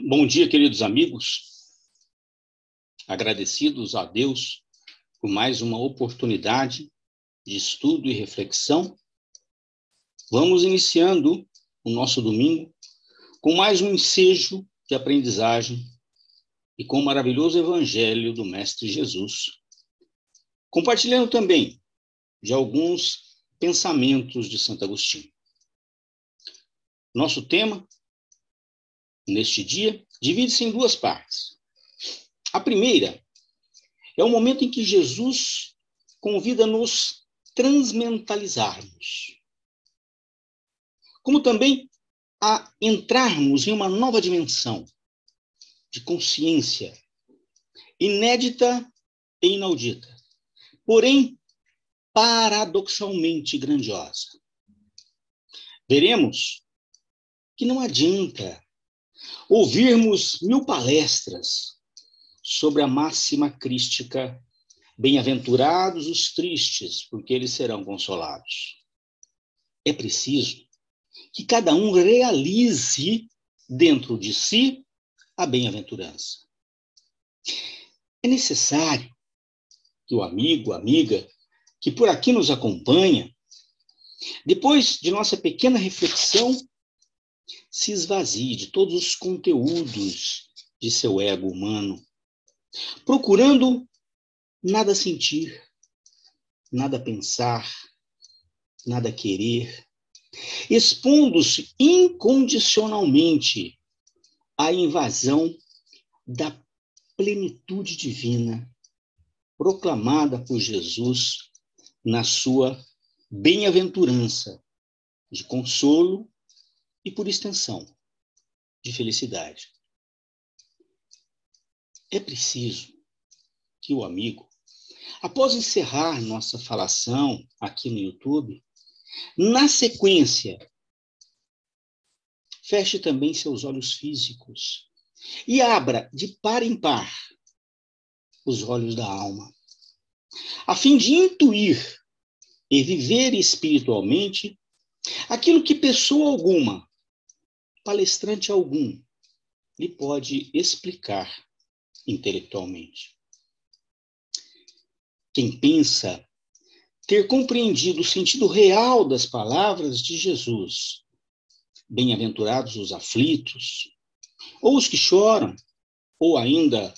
Bom dia, queridos amigos. Agradecidos a Deus por mais uma oportunidade de estudo e reflexão. Vamos iniciando o nosso domingo com mais um ensejo de aprendizagem e com o maravilhoso evangelho do Mestre Jesus, compartilhando também de alguns pensamentos de Santo Agostinho. Nosso tema, neste dia, divide-se em duas partes. A primeira é o momento em que Jesus convida-nos a transmentalizarmos, como também a entrarmos em uma nova dimensão de consciência, inédita e inaudita, porém paradoxalmente grandiosa. Veremos que não adianta ouvirmos 1000 palestras sobre a máxima crística: bem-aventurados os tristes, porque eles serão consolados. É preciso que cada um realize dentro de si a bem-aventurança. É necessário que o amigo, a amiga, que por aqui nos acompanha, depois de nossa pequena reflexão, se esvazie de todos os conteúdos de seu ego humano, procurando nada sentir, nada pensar, nada querer, expondo-se incondicionalmente à invasão da plenitude divina proclamada por Jesus na sua bem-aventurança de consolo e, por extensão, de felicidade. É preciso que o amigo, após encerrar nossa falação aqui no YouTube, na sequência, feche também seus olhos físicos e abra de par em par os olhos da alma, a fim de intuir e viver espiritualmente aquilo que pessoa alguma, palestrante algum, lhe pode explicar intelectualmente. Quem pensa ter compreendido o sentido real das palavras de Jesus, bem-aventurados os aflitos, ou os que choram, ou ainda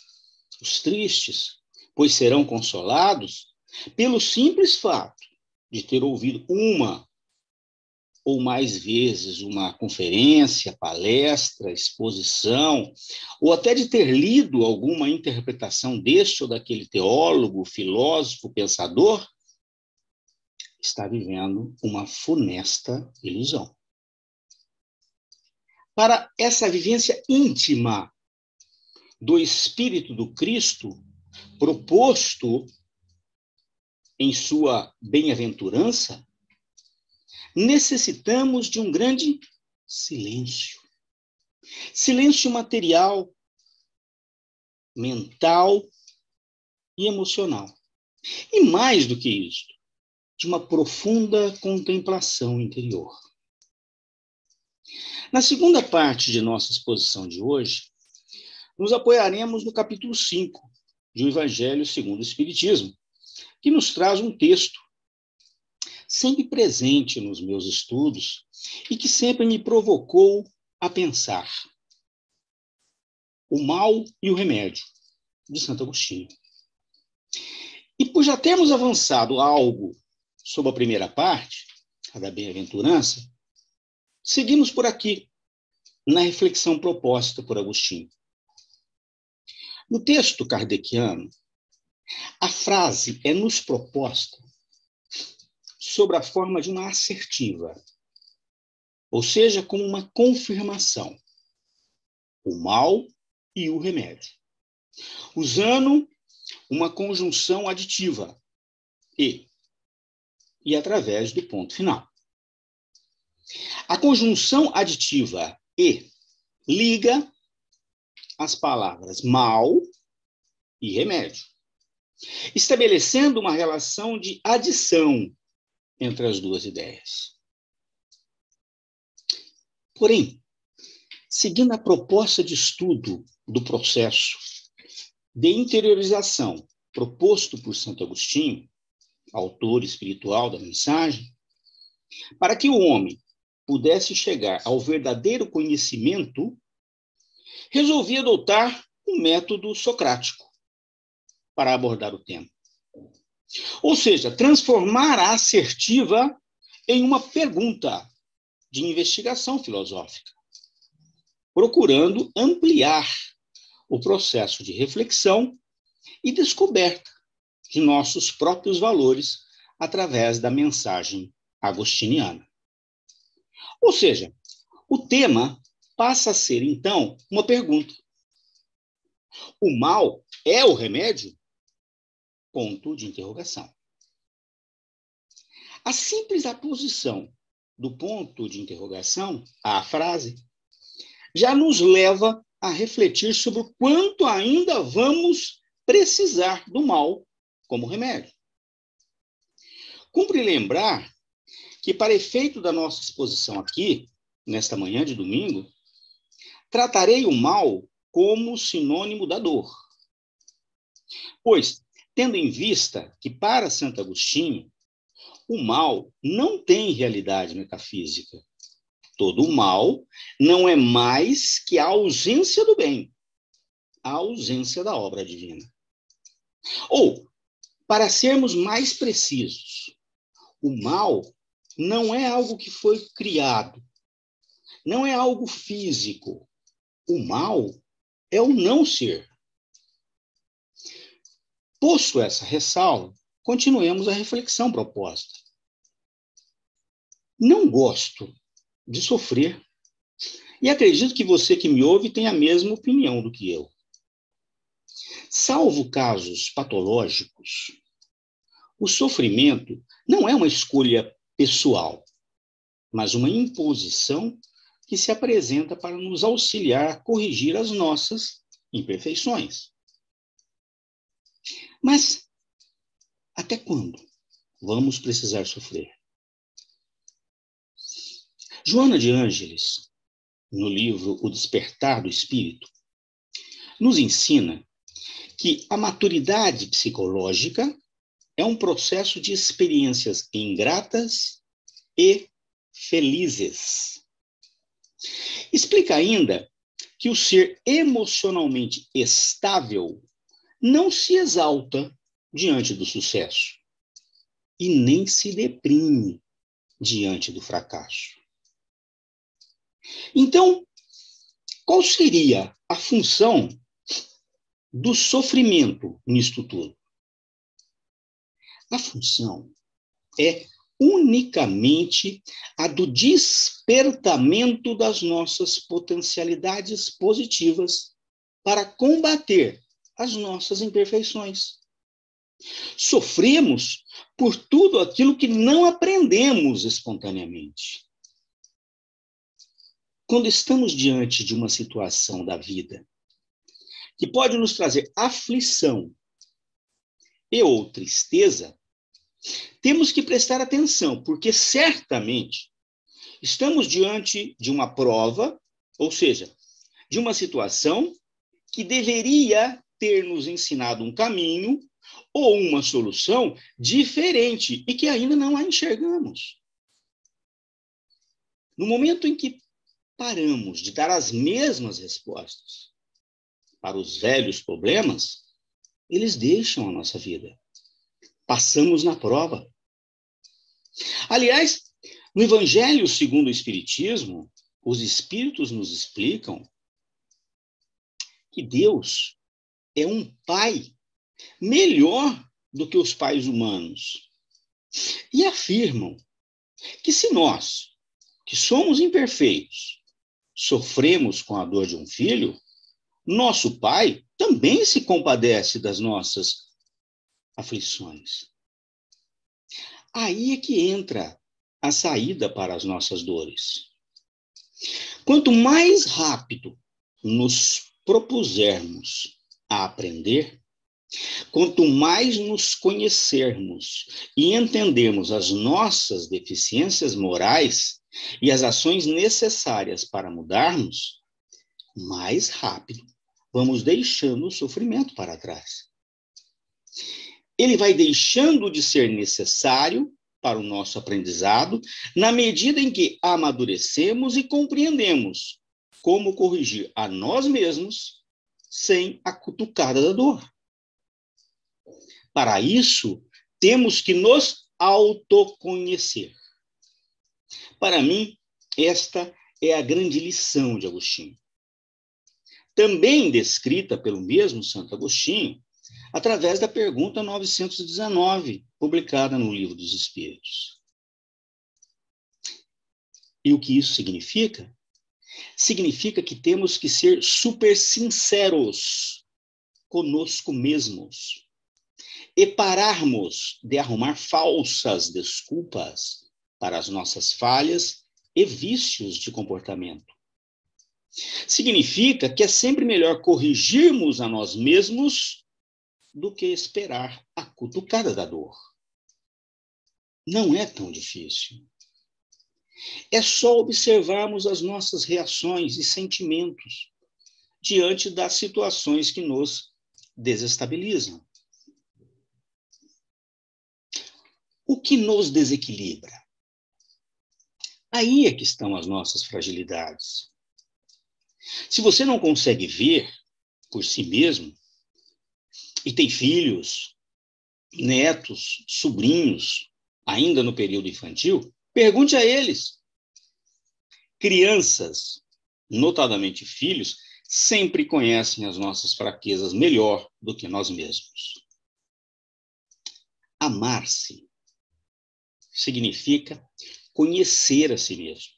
os tristes, pois serão consolados, pelo simples fato de ter ouvido uma ou mais vezes uma conferência, palestra, exposição, ou até de ter lido alguma interpretação deste ou daquele teólogo, filósofo, pensador, está vivendo uma funesta ilusão. Para essa vivência íntima do Espírito do Cristo, proposto em sua bem-aventurança, necessitamos de um grande silêncio. Silêncio material, mental e emocional. E mais do que isso, de uma profunda contemplação interior. Na segunda parte de nossa exposição de hoje, nos apoiaremos no capítulo 5 do Evangelho segundo o Espiritismo, que nos traz um texto sempre presente nos meus estudos e que sempre me provocou a pensar: O Mal e o Remédio, de Santo Agostinho. E por já termos avançado algo sobre a primeira parte, a da bem-aventurança, seguimos por aqui, na reflexão proposta por Agostinho. No texto kardeciano, a frase é nos proposta sobre a forma de uma assertiva, ou seja, como uma confirmação: o mal e o remédio, usando uma conjunção aditiva e através do ponto final. A conjunção aditiva e liga as palavras mal e remédio, estabelecendo uma relação de adição entre as duas ideias. Porém, seguindo a proposta de estudo do processo de interiorização proposto por Santo Agostinho, autor espiritual da mensagem, para que o homem pudesse chegar ao verdadeiro conhecimento, resolvi adotar um método socrático para abordar o tema. Ou seja, transformar a assertiva em uma pergunta de investigação filosófica, procurando ampliar o processo de reflexão e descoberta de nossos próprios valores através da mensagem agostiniana. Ou seja, o tema passa a ser, então, uma pergunta. O mal é o remédio? Ponto de interrogação. A simples aposição do ponto de interrogação à frase já nos leva a refletir sobre o quanto ainda vamos precisar do mal como remédio. Cumpre lembrar que, para efeito da nossa exposição aqui, nesta manhã de domingo, tratarei o mal como sinônimo da dor. Pois, tendo em vista que, para Santo Agostinho, o mal não tem realidade metafísica. Todo o mal não é mais que a ausência do bem, a ausência da obra divina. Ou, para sermos mais precisos, o mal não é algo que foi criado, não é algo físico. O mal é o não ser. Posto essa ressalva, continuemos a reflexão proposta. Não gosto de sofrer e acredito que você que me ouve tem a mesma opinião do que eu. Salvo casos patológicos, o sofrimento não é uma escolha pessoal, mas uma imposição que se apresenta para nos auxiliar a corrigir as nossas imperfeições. Mas até quando vamos precisar sofrer? Joana de Ângeles, no livro O Despertar do Espírito, nos ensina que a maturidade psicológica é um processo de experiências ingratas e felizes. Explica ainda que o ser emocionalmente estável não se exalta diante do sucesso e nem se deprime diante do fracasso. Então, qual seria a função do sofrimento nisto tudo? A função é unicamente a do despertamento das nossas potencialidades positivas para combater as nossas imperfeições. Sofremos por tudo aquilo que não aprendemos espontaneamente. Quando estamos diante de uma situação da vida que pode nos trazer aflição e ou tristeza, temos que prestar atenção, porque certamente estamos diante de uma prova, ou seja, de uma situação que deveria ter nos ensinado um caminho ou uma solução diferente e que ainda não a enxergamos. No momento em que paramos de dar as mesmas respostas para os velhos problemas, eles deixam a nossa vida. Passamos na prova. Aliás, no Evangelho segundo o Espiritismo, os Espíritos nos explicam que Deus é um Pai melhor do que os pais humanos. E afirmam que se nós, que somos imperfeitos, sofremos com a dor de um filho, nosso Pai também se compadece das nossas aflições. Aí é que entra a saída para as nossas dores. Quanto mais rápido nos propusermos a aprender, quanto mais nos conhecermos e entendermos as nossas deficiências morais e as ações necessárias para mudarmos, mais rápido vamos deixando o sofrimento para trás. Ele vai deixando de ser necessário para o nosso aprendizado, na medida em que amadurecemos e compreendemos como corrigir a nós mesmos sem a cutucada da dor. Para isso, temos que nos autoconhecer. Para mim, esta é a grande lição de Agostinho. Também descrita pelo mesmo Santo Agostinho, através da pergunta 919, publicada no Livro dos Espíritos. E o que isso significa? Significa que temos que ser super sinceros conosco mesmos e pararmos de arrumar falsas desculpas para as nossas falhas e vícios de comportamento. Significa que é sempre melhor corrigirmos a nós mesmos do que esperar a cutucada da dor. Não é tão difícil. É só observarmos as nossas reações e sentimentos diante das situações que nos desestabilizam. O que nos desequilibra? Aí é que estão as nossas fragilidades. Se você não consegue ver por si mesmo, e tem filhos, netos, sobrinhos, ainda no período infantil, pergunte a eles. Crianças, notadamente filhos, sempre conhecem as nossas fraquezas melhor do que nós mesmos. Amar-se significa conhecer a si mesmo,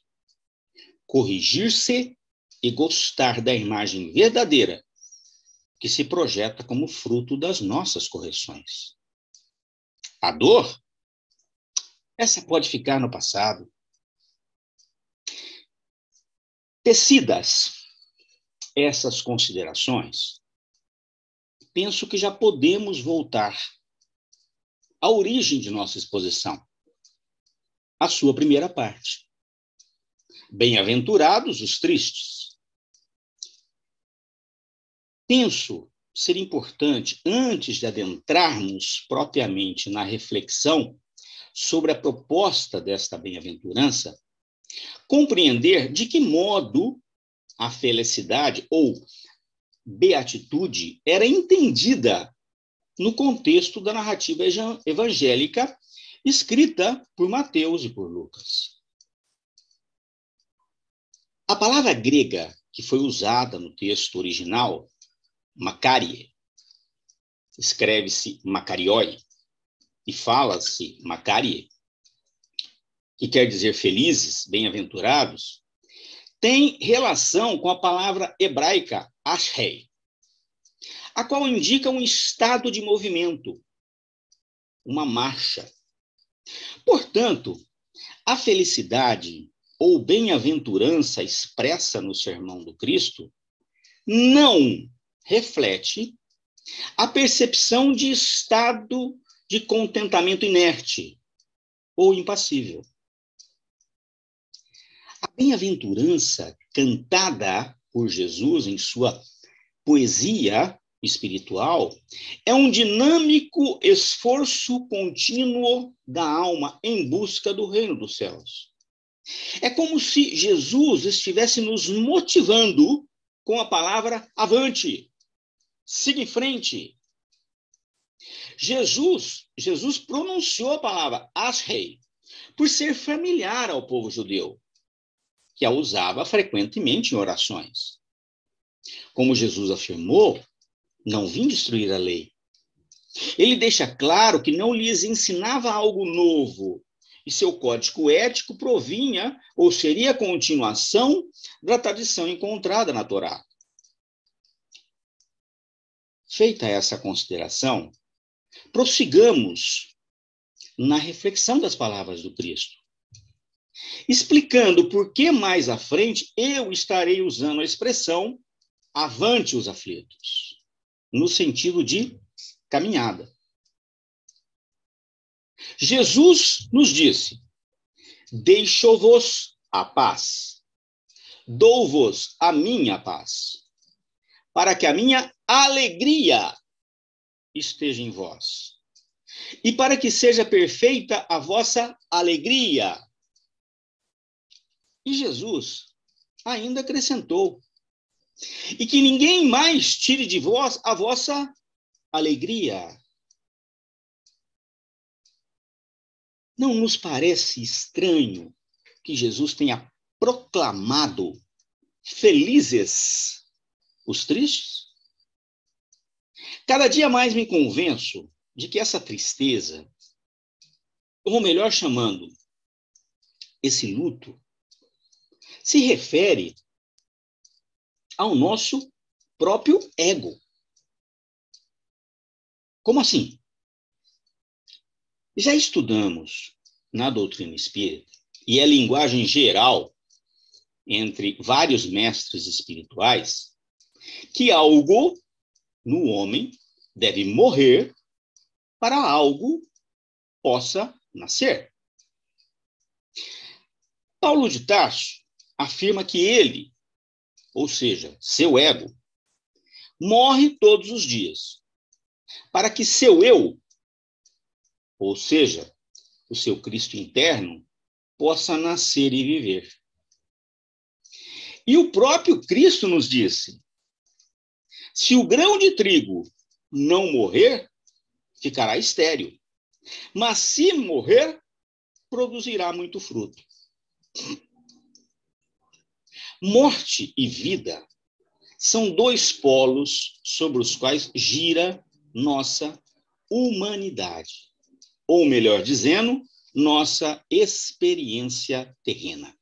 corrigir-se e gostar da imagem verdadeira que se projeta como fruto das nossas correções. A dor, essa pode ficar no passado. Tecidas essas considerações, penso que já podemos voltar à origem de nossa exposição, a sua primeira parte. Bem-aventurados os tristes. Penso ser importante, antes de adentrarmos propriamente na reflexão sobre a proposta desta bem-aventurança, compreender de que modo a felicidade ou beatitude era entendida no contexto da narrativa evangélica escrita por Mateus e por Lucas. A palavra grega que foi usada no texto original, Makarie, escreve-se Makarioi e fala-se Makarie, que quer dizer felizes, bem-aventurados, tem relação com a palavra hebraica ashrei, a qual indica um estado de movimento, uma marcha. Portanto, a felicidade ou bem-aventurança expressa no Sermão do Cristo não reflete a percepção de estado de contentamento inerte ou impassível. A bem-aventurança cantada por Jesus em sua poesia espiritual é um dinâmico esforço contínuo da alma em busca do reino dos céus. É como se Jesus estivesse nos motivando com a palavra avante, siga em frente. Jesus pronunciou a palavra ashrei por ser familiar ao povo judeu, que a usava frequentemente em orações. Como Jesus afirmou, não vim destruir a lei. Ele deixa claro que não lhes ensinava algo novo, e seu código ético provinha ou seria a continuação da tradição encontrada na Torá. Feita essa consideração, prossigamos na reflexão das palavras do Cristo, explicando por que mais à frente eu estarei usando a expressão avante os aflitos, no sentido de caminhada. Jesus nos disse: deixo-vos a paz, Dou-vos a minha paz, para que a minha alegria esteja em vós, e para que seja perfeita a vossa alegria. E Jesus ainda acrescentou: e que ninguém mais tire de vós a vossa alegria. Não nos parece estranho que Jesus tenha proclamado felizes os tristes? Cada dia mais me convenço de que essa tristeza, ou melhor chamando, esse luto, se refere ao nosso próprio ego. Como assim? Já estudamos na doutrina espírita, e é linguagem geral entre vários mestres espirituais, que algo no homem deve morrer para algo possa nascer. Paulo de Tarso afirma que ele, ou seja, seu ego, morre todos os dias, para que seu eu, ou seja, o seu Cristo interno, possa nascer e viver. E o próprio Cristo nos disse: se o grão de trigo não morrer, ficará estéril, mas se morrer, produzirá muito fruto. Morte e vida são dois polos sobre os quais gira nossa humanidade, ou melhor dizendo, nossa experiência terrena.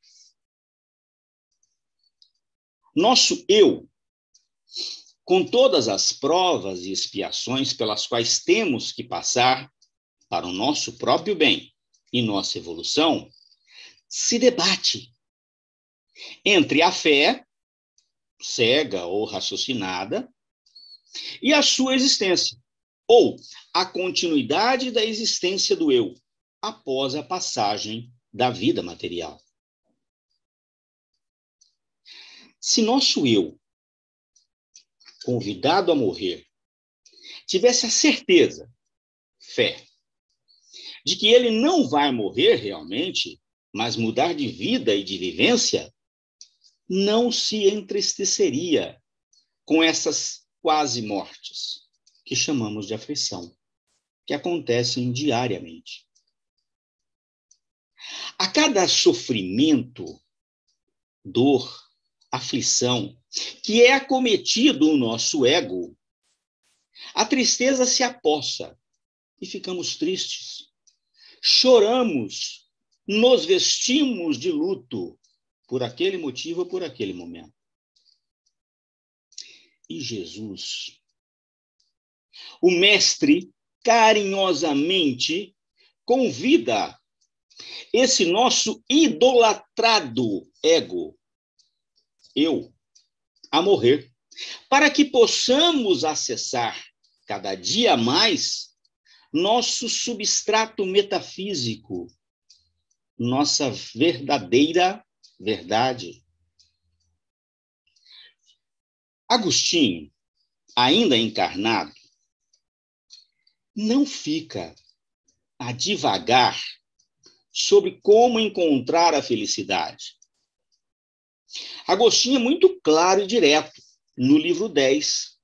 Nosso eu, com todas as provas e expiações pelas quais temos que passar para o nosso próprio bem e nossa evolução, se debate entre a fé, cega ou raciocinada, e a sua existência, ou a continuidade da existência do eu, após a passagem da vida material. Se nosso eu, convidado a morrer, tivesse a certeza, fé, de que ele não vai morrer realmente, mas mudar de vida e de vivência, não se entristeceria com essas quase mortes, que chamamos de aflição, que acontecem diariamente. A cada sofrimento, dor, aflição, que é acometido o nosso ego, a tristeza se apossa e ficamos tristes. Choramos, nos vestimos de luto por aquele motivo ou por aquele momento. E Jesus, o Mestre, carinhosamente convida esse nosso idolatrado ego, eu, a morrer, para que possamos acessar cada dia mais nosso substrato metafísico, nossa verdadeira verdade. Agostinho, ainda encarnado, não fica a divagar sobre como encontrar a felicidade. Agostinho é muito claro e direto no livro 10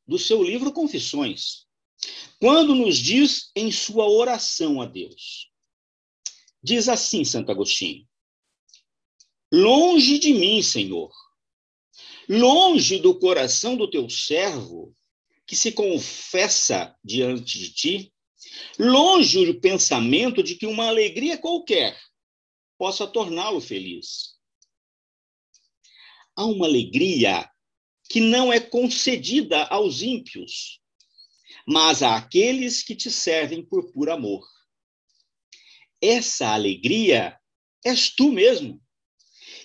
do seu livro Confissões, quando nos diz em sua oração a Deus. Diz assim Santo Agostinho: longe de mim, Senhor, longe do coração do teu servo, que se confessa diante de ti, longe o pensamento de que uma alegria qualquer possa torná-lo feliz. Há uma alegria que não é concedida aos ímpios, mas àqueles que te servem por puro amor. Essa alegria és tu mesmo.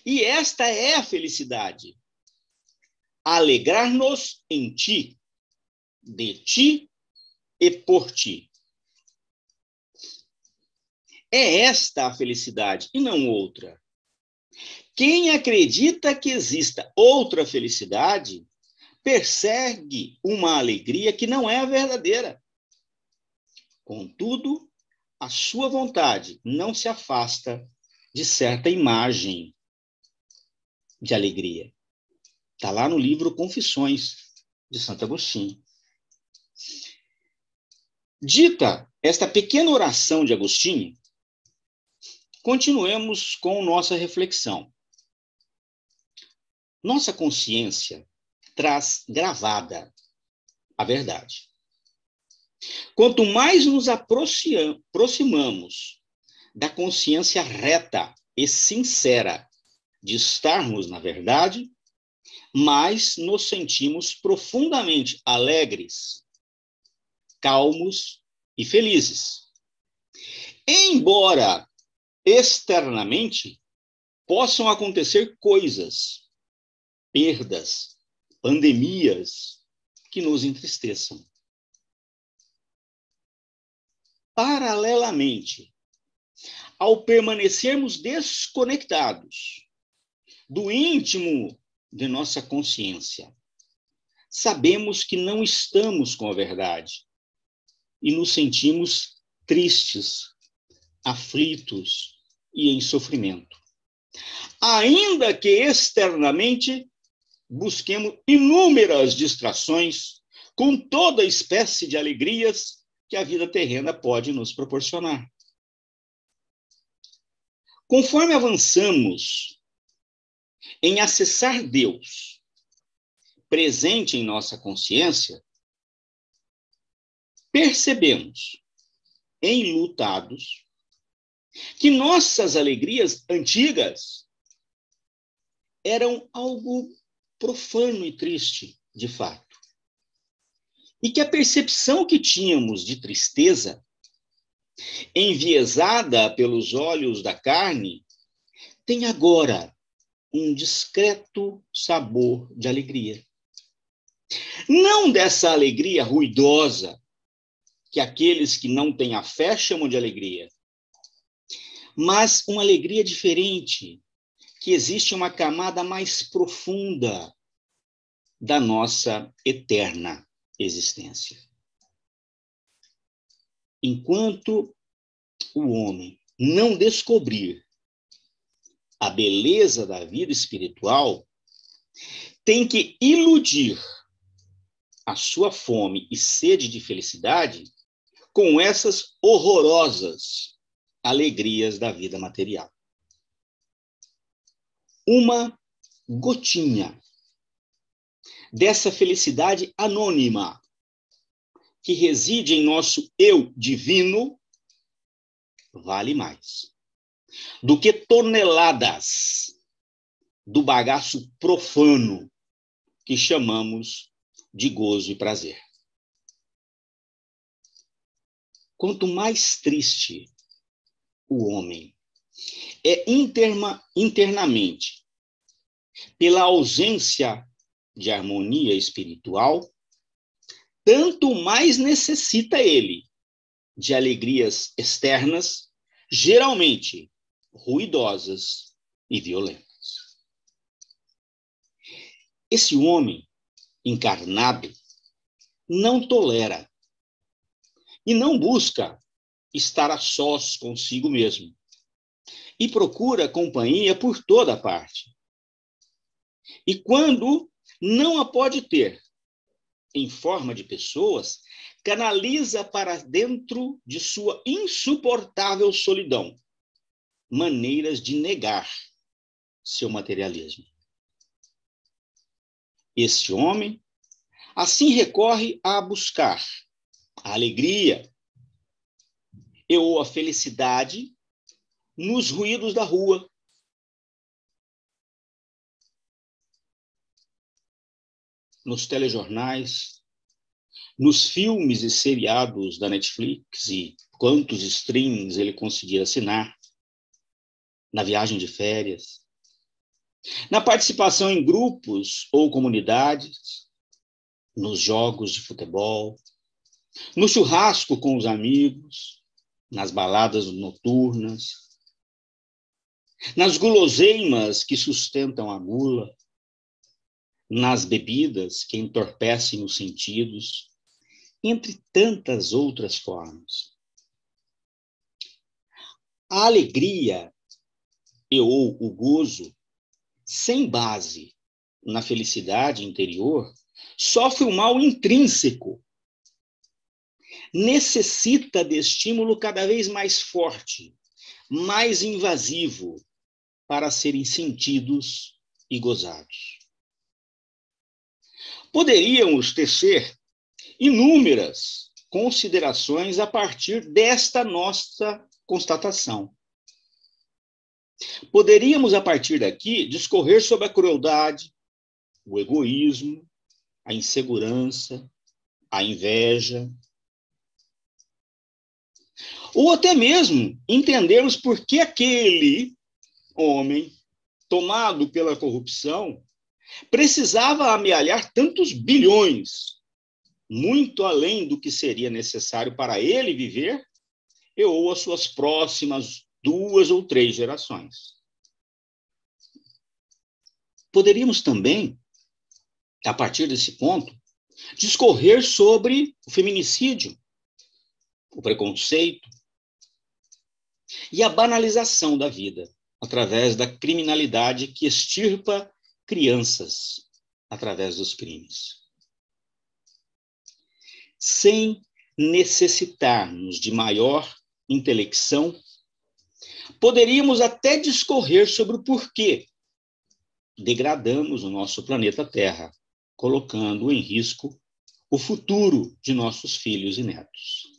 E esta é a felicidade. Alegrar-nos em ti, de ti e por ti. É esta a felicidade e não outra. Quem acredita que exista outra felicidade persegue uma alegria que não é a verdadeira. Contudo, a sua vontade não se afasta de certa imagem de alegria. Está lá no livro Confissões, de Santo Agostinho. Dita esta pequena oração de Agostinho, continuemos com nossa reflexão. Nossa consciência traz gravada a verdade. Quanto mais nos aproximamos da consciência reta e sincera de estarmos na verdade, mais nos sentimos profundamente alegres, calmos e felizes. Embora externamente possam acontecer coisas, perdas, pandemias que nos entristeçam. Paralelamente, ao permanecermos desconectados do íntimo de nossa consciência, sabemos que não estamos com a verdade e nos sentimos tristes, aflitos e em sofrimento. Ainda que externamente busquemos inúmeras distrações com toda espécie de alegrias que a vida terrena pode nos proporcionar. Conforme avançamos em acessar Deus, presente em nossa consciência, percebemos, enlutados, que nossas alegrias antigas eram algo profano e triste, de fato. E que a percepção que tínhamos de tristeza, enviesada pelos olhos da carne, tem agora um discreto sabor de alegria. Não dessa alegria ruidosa, que aqueles que não têm a fé chamam de alegria, mas uma alegria diferente, que existe uma camada mais profunda da nossa eterna existência. Enquanto o homem não descobrir a beleza da vida espiritual, tem que iludir a sua fome e sede de felicidade com essas horrorosas alegrias da vida material. Uma gotinha dessa felicidade anônima que reside em nosso eu divino vale mais do que toneladas do bagaço profano que chamamos de gozo e prazer. Quanto mais triste o homem é internamente pela ausência de harmonia espiritual, tanto mais necessita ele de alegrias externas, geralmente ruidosas e violentas. Esse homem encarnado não tolera e não busca estar a sós consigo mesmo e procura companhia por toda parte. E quando não a pode ter em forma de pessoas, canaliza para dentro de sua insuportável solidão maneiras de negar seu materialismo. Este homem, assim, recorre a buscar a alegria ou a felicidade nos ruídos da rua, nos telejornais, nos filmes e seriados da Netflix e quantos streams ele conseguir assinar, na viagem de férias, na participação em grupos ou comunidades, nos jogos de futebol, no churrasco com os amigos, nas baladas noturnas. nas guloseimas que sustentam a gula, nas bebidas que entorpecem os sentidos, entre tantas outras formas. A alegria ou o gozo, sem base na felicidade interior, sofre um mal intrínseco. Necessita de estímulo cada vez mais forte, mais invasivo, para serem sentidos e gozados. Poderíamos tecer inúmeras considerações a partir desta nossa constatação. Poderíamos, a partir daqui, discorrer sobre a crueldade, o egoísmo, a insegurança, a inveja, ou até mesmo entendermos por que aquele homem, tomado pela corrupção, precisava amealhar tantos bilhões, muito além do que seria necessário para ele viver e ou as suas próximas 2 ou 3 gerações. Poderíamos também, a partir desse ponto, discorrer sobre o feminicídio, o preconceito e a banalização da vida, através da criminalidade que extirpa crianças através dos crimes. Sem necessitarmos de maior intelecção, poderíamos até discorrer sobre o porquê degradamos o nosso planeta Terra, colocando em risco o futuro de nossos filhos e netos.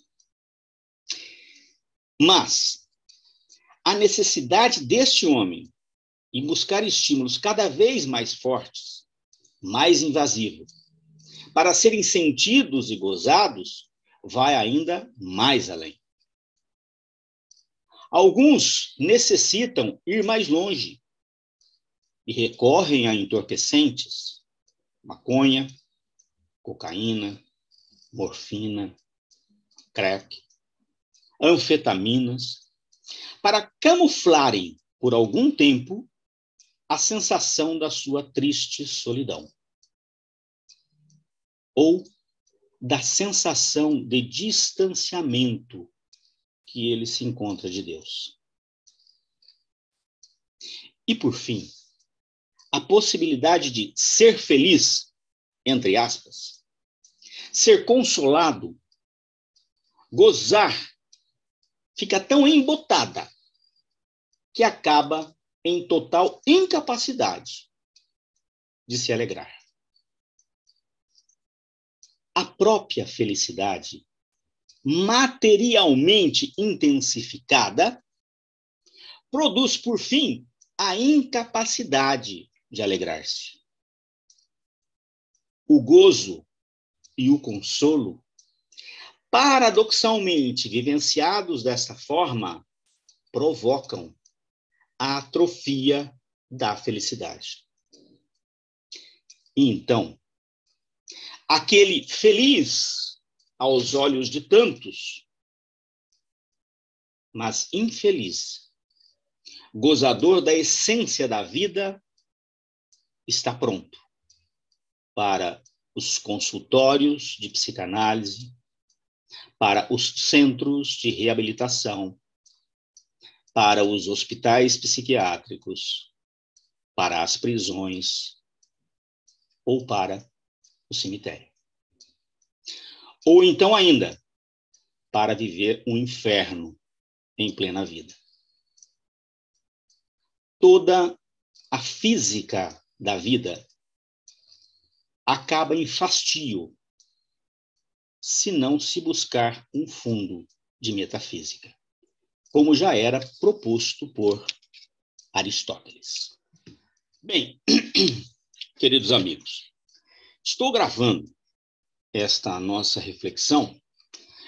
Mas a necessidade deste homem em buscar estímulos cada vez mais fortes, mais invasivos, para serem sentidos e gozados, vai ainda mais além. Alguns necessitam ir mais longe e recorrem a entorpecentes, maconha, cocaína, morfina, crack, anfetaminas, para camuflarem por algum tempo a sensação da sua triste solidão, ou da sensação de distanciamento que ele se encontra de Deus. E, por fim, a possibilidade de ser feliz, entre aspas, ser consolado, gozar, fica tão embotada que acaba em total incapacidade de se alegrar. A própria felicidade, materialmente intensificada, produz, por fim, a incapacidade de alegrar-se. O gozo e o consolo, paradoxalmente vivenciados dessa forma, provocam a atrofia da felicidade. E então, aquele feliz aos olhos de tantos, mas infeliz, gozador da essência da vida, está pronto para os consultórios de psicanálise, para os centros de reabilitação, para os hospitais psiquiátricos, para as prisões ou para o cemitério. Ou então ainda, para viver um inferno em plena vida. Toda a física da vida acaba em fastio se não se buscar um fundo de metafísica, como já era proposto por Aristóteles. Bem, queridos amigos, estou gravando esta nossa reflexão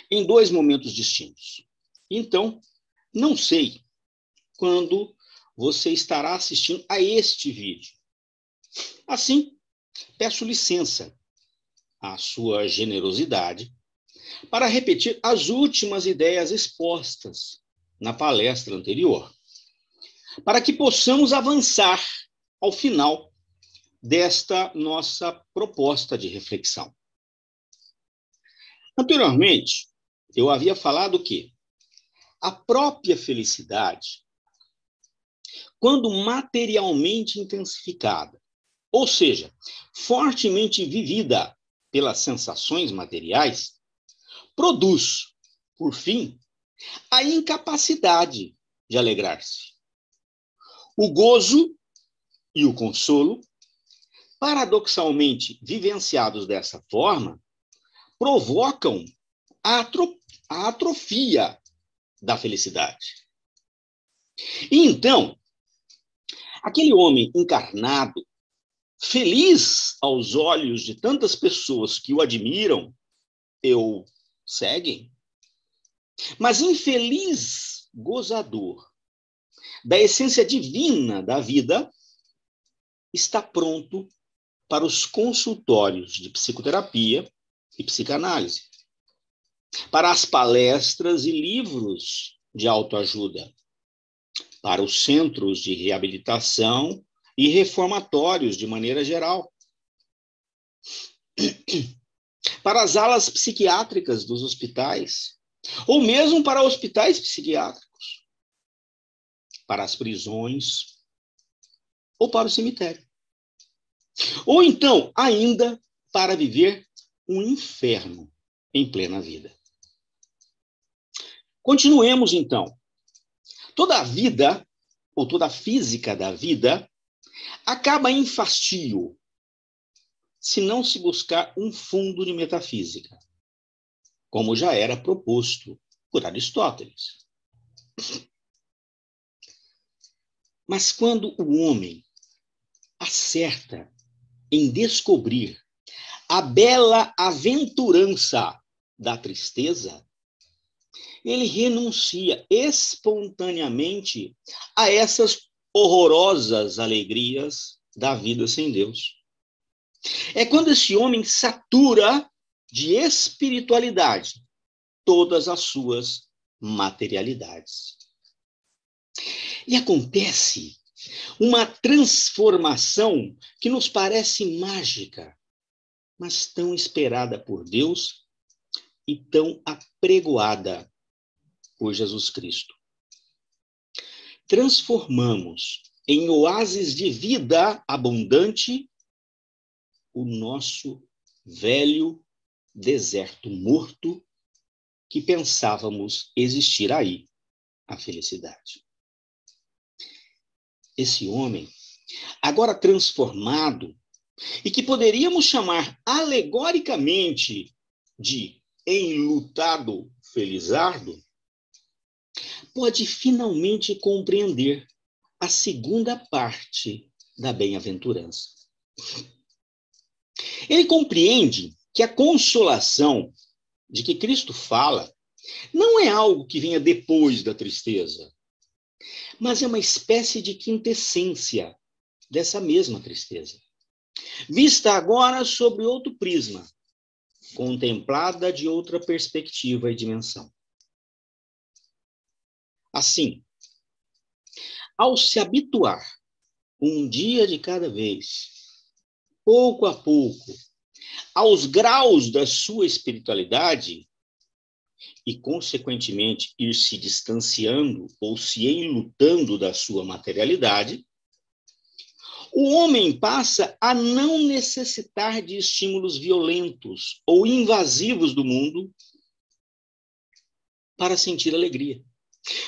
em 2 momentos distintos. Então, não sei quando você estará assistindo a este vídeo. Assim, peço licença à sua generosidade para repetir as últimas ideias expostas na palestra anterior, para que possamos avançar ao final desta nossa proposta de reflexão. Anteriormente, eu havia falado que a própria felicidade, quando materialmente intensificada, ou seja, fortemente vivida pelas sensações materiais, produz, por fim, a incapacidade de alegrar-se. O gozo e o consolo, paradoxalmente vivenciados dessa forma, provocam a atrofia da felicidade. E então, aquele homem encarnado, feliz aos olhos de tantas pessoas que o admiram e o seguem, mas infeliz gozador da essência divina da vida, está pronto para os consultórios de psicoterapia e psicanálise, para as palestras e livros de autoajuda, para os centros de reabilitação e reformatórios de maneira geral, para as alas psiquiátricas dos hospitais, ou mesmo para hospitais psiquiátricos, para as prisões, ou para o cemitério. Ou então, ainda, para viver um inferno em plena vida. Continuemos, então. Toda a vida, ou toda a física da vida, acaba em fastio, se não se buscar um fundo de metafísica, como já era proposto por Aristóteles. Mas quando o homem acerta em descobrir a bela aventurança da tristeza, ele renuncia espontaneamente a essas horrorosas alegrias da vida sem Deus. É quando esse homem satura de espiritualidade todas as suas materialidades. E acontece uma transformação que nos parece mágica, mas tão esperada por Deus e tão apregoada por Jesus Cristo. Transformamos em oásis de vida abundante o nosso velho deserto morto que pensávamos existir aí, a felicidade. Esse homem, agora transformado, e que poderíamos chamar alegoricamente de enlutado felizardo, pode finalmente compreender a segunda parte da bem-aventurança. Ele compreende que a consolação de que Cristo fala não é algo que venha depois da tristeza, mas é uma espécie de quintessência dessa mesma tristeza, vista agora sobre outro prisma, contemplada de outra perspectiva e dimensão. Assim, ao se habituar, um dia de cada vez, pouco a pouco, aos graus da sua espiritualidade e, consequentemente, ir se distanciando ou se enlutando da sua materialidade, o homem passa a não necessitar de estímulos violentos ou invasivos do mundo para sentir alegria.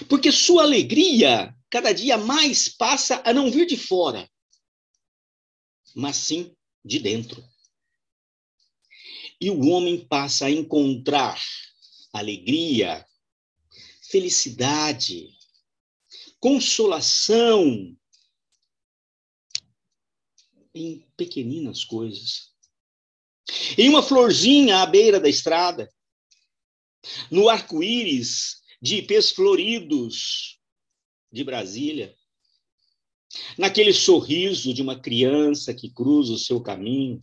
Porque sua alegria, cada dia mais, passa a não vir de fora, mas sim de dentro. E o homem passa a encontrar alegria, felicidade, consolação em pequeninas coisas. Em uma florzinha à beira da estrada, no arco-íris de ipês floridos de Brasília, naquele sorriso de uma criança que cruza o seu caminho,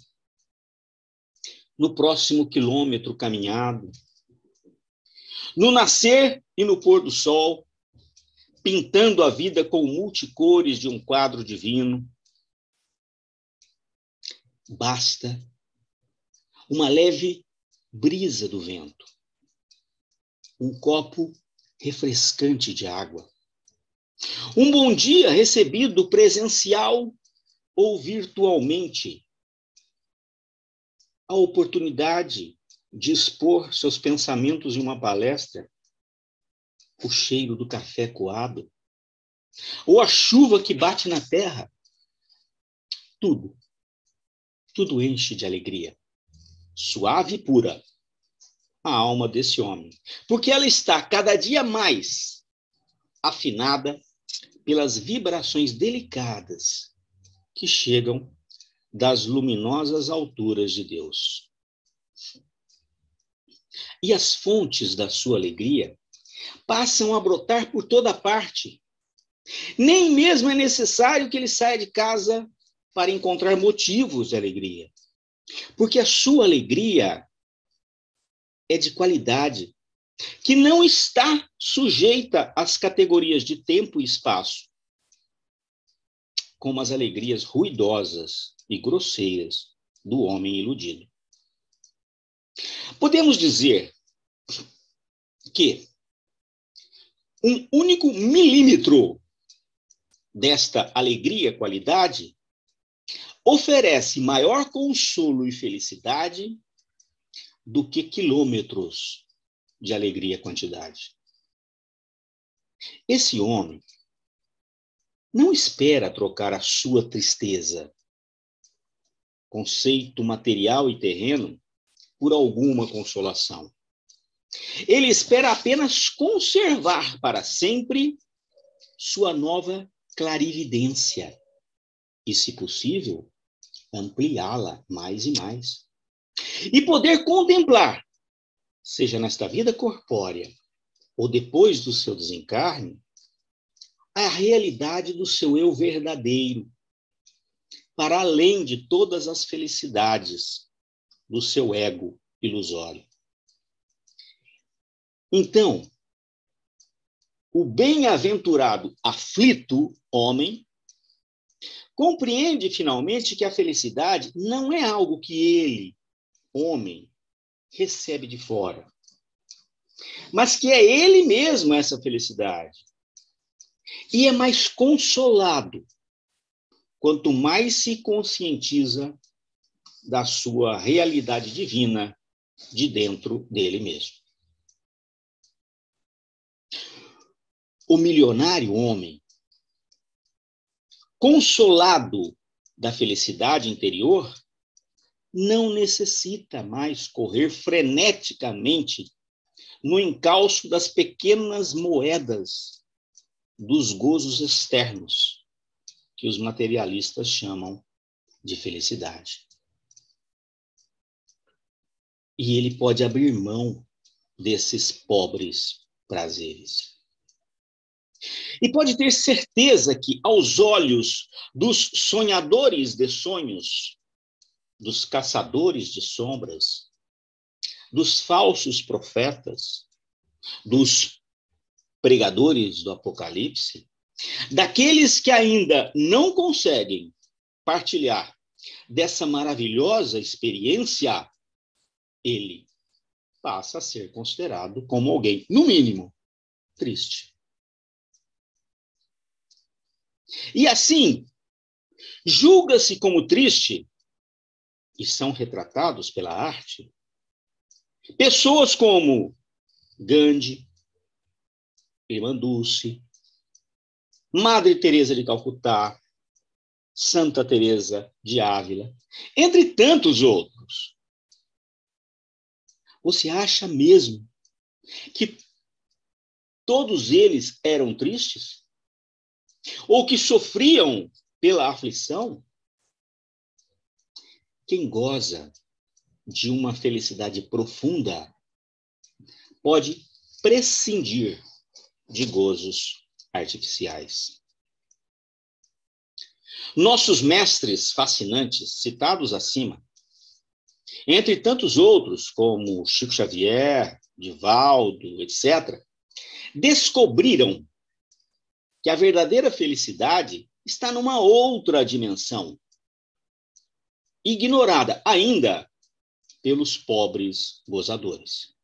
no próximo quilômetro caminhado, no nascer e no pôr do sol, pintando a vida com multicores de um quadro divino. Basta uma leve brisa do vento, um copo refrescante de água, um bom dia recebido presencial ou virtualmente, a oportunidade de expor seus pensamentos em uma palestra, o cheiro do café coado, ou a chuva que bate na terra, tudo enche de alegria, suave e pura, a alma desse homem, porque ela está cada dia mais afinada pelas vibrações delicadas que chegam das luminosas alturas de Deus. E as fontes da sua alegria passam a brotar por toda parte. Nem mesmo é necessário que ele saia de casa para encontrar motivos de alegria, porque a sua alegria é de qualidade, que não está sujeita às categorias de tempo e espaço, como as alegrias ruidosas e grosseiras do homem iludido. Podemos dizer que um único milímetro desta alegria qualidade oferece maior consolo e felicidade do que quilômetros de alegria quantidade. Esse homem não espera trocar a sua tristeza, conceito material e terreno, por alguma consolação. Ele espera apenas conservar para sempre sua nova clarividência e, se possível, ampliá-la mais e mais. E poder contemplar, seja nesta vida corpórea ou depois do seu desencarne, a realidade do seu eu verdadeiro, para além de todas as felicidades do seu ego ilusório. Então, o bem-aventurado aflito homem compreende finalmente que a felicidade não é algo que ele, homem, recebe de fora, mas que é ele mesmo essa felicidade. E é mais consolado quanto mais se conscientiza da sua realidade divina de dentro dele mesmo. O milionário homem, consolado da felicidade interior, não necessita mais correr freneticamente no encalço das pequenas moedas dos gozos externos, que os materialistas chamam de felicidade. E ele pode abrir mão desses pobres prazeres. E pode ter certeza que, aos olhos dos sonhadores de sonhos, dos caçadores de sombras, dos falsos profetas, dos pregadores do Apocalipse, daqueles que ainda não conseguem partilhar dessa maravilhosa experiência, ele passa a ser considerado como alguém, no mínimo, triste. E assim, julga-se como triste, e são retratados pela arte, pessoas como Gandhi, Irmã Dulce, Madre Teresa de Calcutá, Santa Teresa de Ávila, entre tantos outros. Você acha mesmo que todos eles eram tristes? Ou que sofriam pela aflição? Quem goza de uma felicidade profunda pode prescindir de gozos artificiais. Nossos mestres fascinantes, citados acima, entre tantos outros, como Chico Xavier, Divaldo, etc., descobriram que a verdadeira felicidade está numa outra dimensão, ignorada ainda pelos pobres gozadores.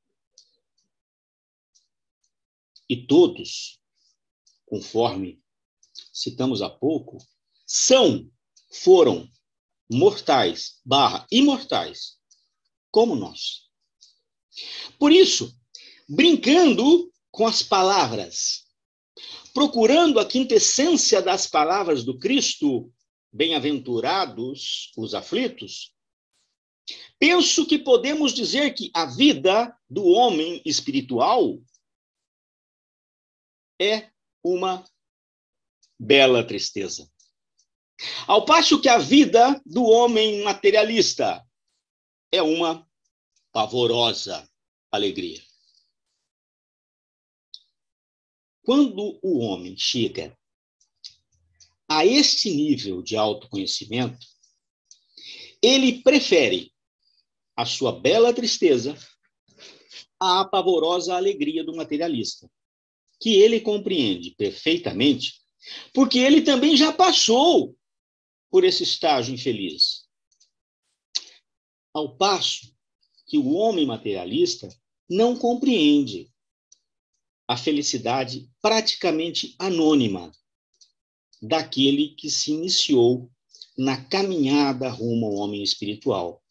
E todos, conforme citamos há pouco, foram mortais / imortais, como nós. Por isso, brincando com as palavras, procurando a quintessência das palavras do Cristo, bem-aventurados os aflitos, penso que podemos dizer que a vida do homem espiritual é uma bela tristeza. Ao passo que a vida do homem materialista é uma pavorosa alegria. Quando o homem chega a este nível de autoconhecimento, ele prefere a sua bela tristeza à pavorosa alegria do materialista, que ele compreende perfeitamente, porque ele também já passou por esse estágio infeliz. Ao passo que o homem materialista não compreende a felicidade praticamente anônima daquele que se iniciou na caminhada rumo ao homem espiritual,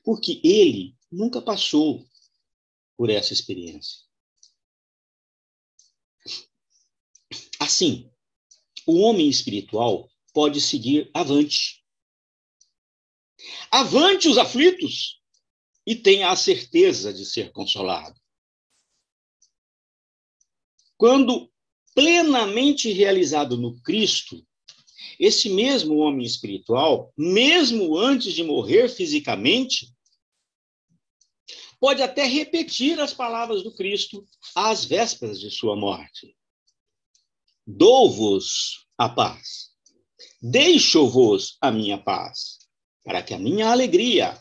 porque ele nunca passou por essa experiência. Assim, o homem espiritual pode seguir avante. Avante os aflitos e tenha a certeza de ser consolado. Quando plenamente realizado no Cristo, esse mesmo homem espiritual, mesmo antes de morrer fisicamente, pode até repetir as palavras do Cristo às vésperas de sua morte. Dou-vos a paz, deixo-vos a minha paz, para que a minha alegria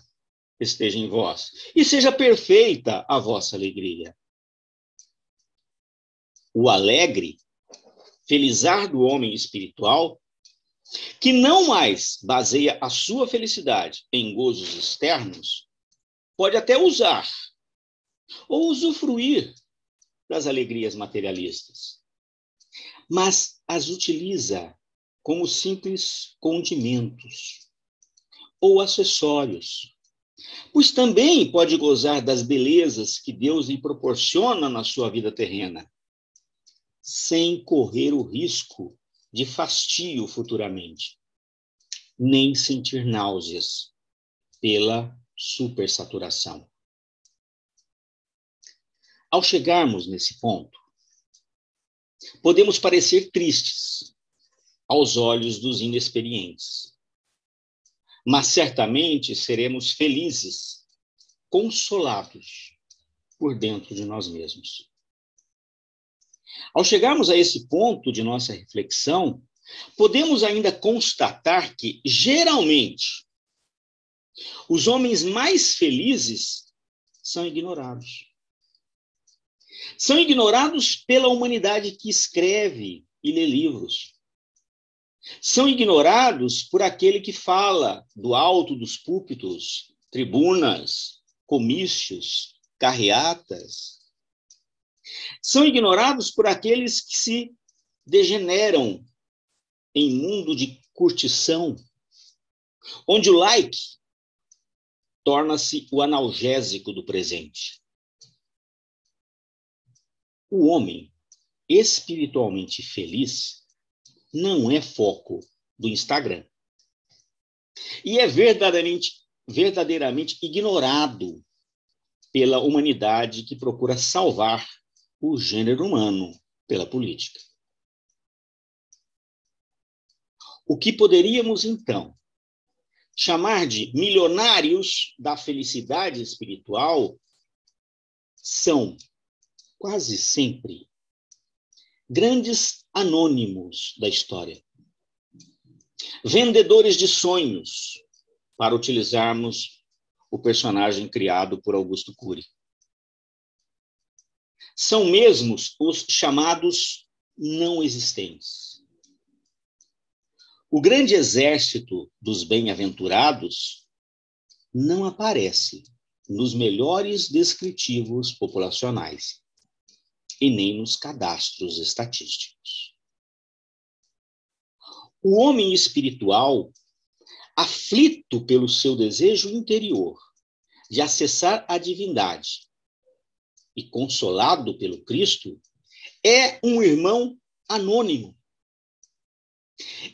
esteja em vós e seja perfeita a vossa alegria. O alegre, felizar do homem espiritual, que não mais baseia a sua felicidade em gozos externos, pode até usar ou usufruir das alegrias materialistas, mas as utiliza como simples condimentos ou acessórios, pois também pode gozar das belezas que Deus lhe proporciona na sua vida terrena, sem correr o risco de fastio futuramente, nem sentir náuseas pela supersaturação. Ao chegarmos nesse ponto, podemos parecer tristes aos olhos dos inexperientes, mas certamente seremos felizes, consolados por dentro de nós mesmos. Ao chegarmos a esse ponto de nossa reflexão, podemos ainda constatar que, geralmente, os homens mais felizes são ignorados. São ignorados pela humanidade que escreve e lê livros. São ignorados por aquele que fala do alto dos púlpitos, tribunas, comícios, carreatas. São ignorados por aqueles que se degeneram em mundo de curtição, onde o like torna-se o analgésico do presente. O homem espiritualmente feliz não é foco do Instagram. E é verdadeiramente ignorado pela humanidade que procura salvar o gênero humano pela política. O que poderíamos, então, chamar de milionários da felicidade espiritual são, quase sempre, grandes anônimos da história. Vendedores de sonhos, para utilizarmos o personagem criado por Augusto Cury. São mesmos os chamados não existentes. O grande exército dos bem-aventurados não aparece nos melhores descritivos populacionais e nem nos cadastros estatísticos. O homem espiritual, aflito pelo seu desejo interior de acessar a divindade e consolado pelo Cristo, é um irmão anônimo.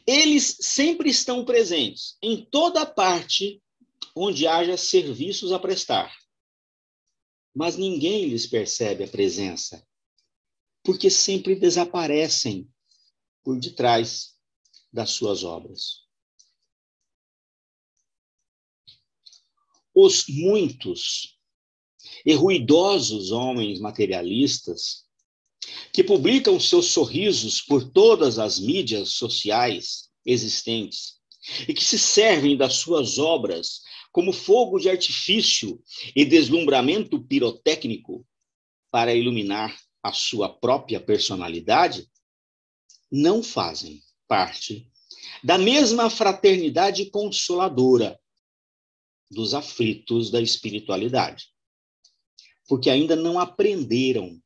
Eles sempre estão presentes em toda parte onde haja serviços a prestar. Mas ninguém lhes percebe a presença, porque sempre desaparecem por detrás das suas obras. Os muitos e ruidosos homens materialistas que publicam seus sorrisos por todas as mídias sociais existentes e que se servem das suas obras como fogo de artifício e deslumbramento pirotécnico para iluminar a sua própria personalidade, não fazem parte da mesma fraternidade consoladora dos aflitos da espiritualidade, porque ainda não aprenderam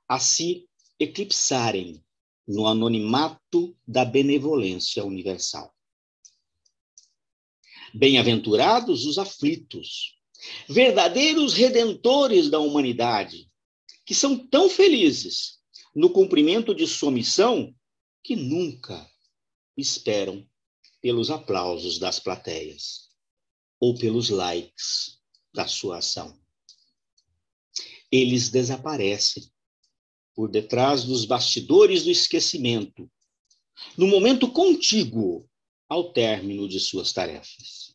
a se eclipsarem no anonimato da benevolência universal. Bem-aventurados os aflitos, verdadeiros redentores da humanidade, que são tão felizes no cumprimento de sua missão que nunca esperam pelos aplausos das plateias ou pelos likes da sua ação. Eles desaparecem por detrás dos bastidores do esquecimento, no momento contíguo ao término de suas tarefas.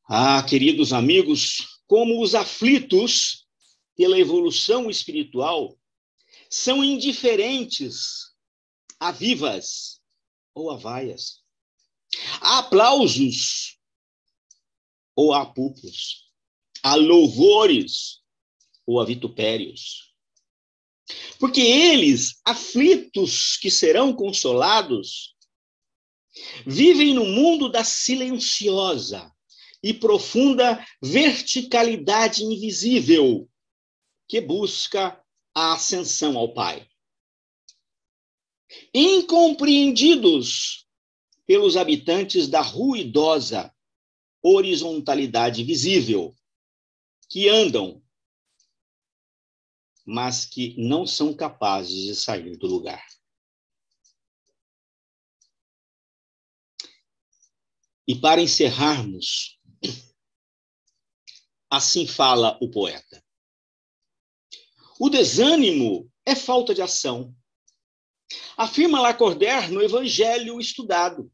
Ah, queridos amigos, como os aflitos pela evolução espiritual são indiferentes a vivas ou a vaias, a aplausos ou a apupos, a louvores ou a vitupérios. Porque eles, aflitos que serão consolados, vivem no mundo da silenciosa e profunda verticalidade invisível que busca a ascensão ao Pai. Incompreendidos pelos habitantes da ruidosa horizontalidade visível, que andam, mas que não são capazes de sair do lugar. E para encerrarmos, assim fala o poeta: o desânimo é falta de ação. Afirma Lacordaire no Evangelho estudado.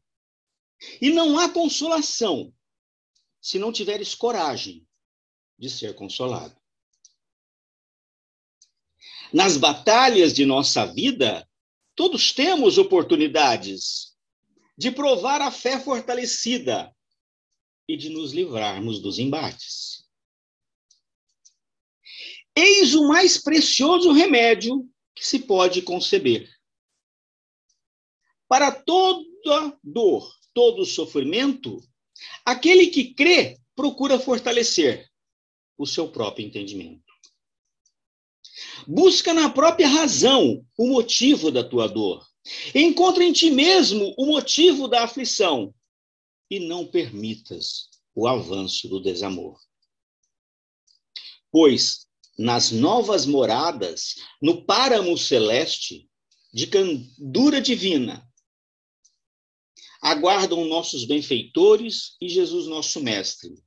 E não há consolação se não tiveres coragem de ser consolado. Nas batalhas de nossa vida, todos temos oportunidades de provar a fé fortalecida e de nos livrarmos dos embates. Eis o mais precioso remédio que se pode conceber. Para toda dor, todo sofrimento, aquele que crê procura fortalecer o seu próprio entendimento. Busca na própria razão o motivo da tua dor. Encontra em ti mesmo o motivo da aflição e não permitas o avanço do desamor. Pois nas novas moradas, no páramo celeste, de candura divina, aguardam nossos benfeitores e Jesus nosso Mestre,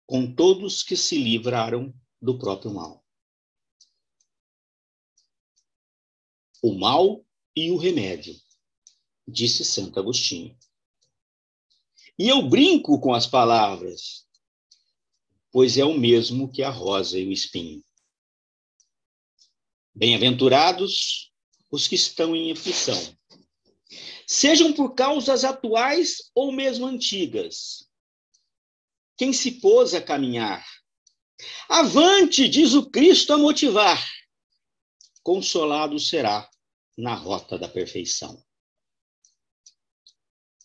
com todos que se livraram do próprio mal. O mal e o remédio, disse Santo Agostinho. E eu brinco com as palavras, pois é o mesmo que a rosa e o espinho. Bem-aventurados os que estão em aflição, sejam por causas atuais ou mesmo antigas. Quem se pôs a caminhar, avante, diz o Cristo a motivar, consolado será na rota da perfeição.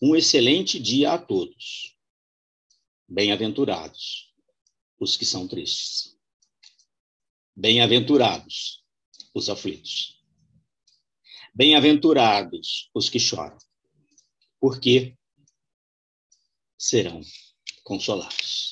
Um excelente dia a todos. Bem-aventurados os que são tristes. Bem-aventurados os aflitos. Bem-aventurados os que choram, porque serão consolados.